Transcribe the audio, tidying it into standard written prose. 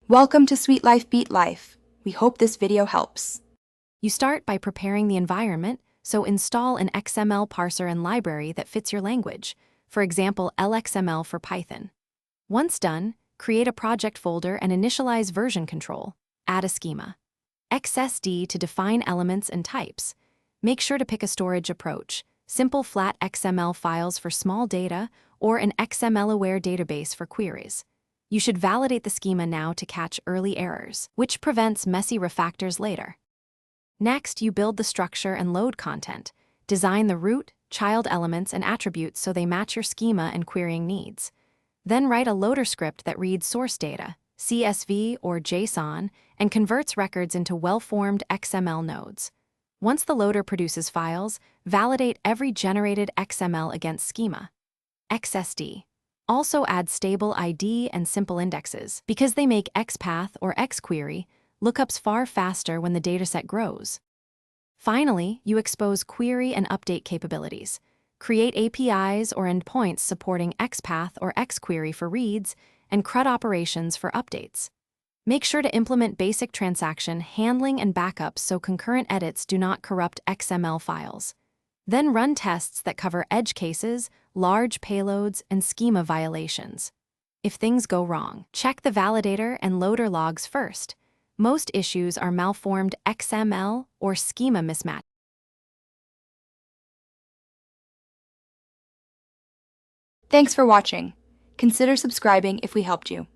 Welcome to Sweet Life Beat Life. We hope this video helps. You start by preparing the environment, so install an XML parser and library that fits your language, for example LXML for Python. Once done, create a project folder and initialize version control. Add a schema. XSD to define elements and types. Make sure to pick a storage approach, simple flat XML files for small data or an XML-aware database for queries. You should validate the schema now to catch early errors, which prevents messy refactors later. Next, you build the structure and load content. Design the root, child elements, and attributes so they match your schema and querying needs. Then write a loader script that reads source data, CSV or JSON, and converts records into well-formed XML nodes. Once the loader produces files, validate every generated XML against schema. XSD. Also add stable ID and simple indexes, because they make XPath or XQuery lookups far faster when the dataset grows. Finally, you expose query and update capabilities. Create APIs or endpoints supporting XPath or XQuery for reads and CRUD operations for updates. Make sure to implement basic transaction handling and backups so concurrent edits do not corrupt XML files. Then run tests that cover edge cases, large payloads, and schema violations. If things go wrong, check the validator and loader logs first. Most issues are malformed XML or schema mismatch. Thanks for watching. Consider subscribing if we helped you.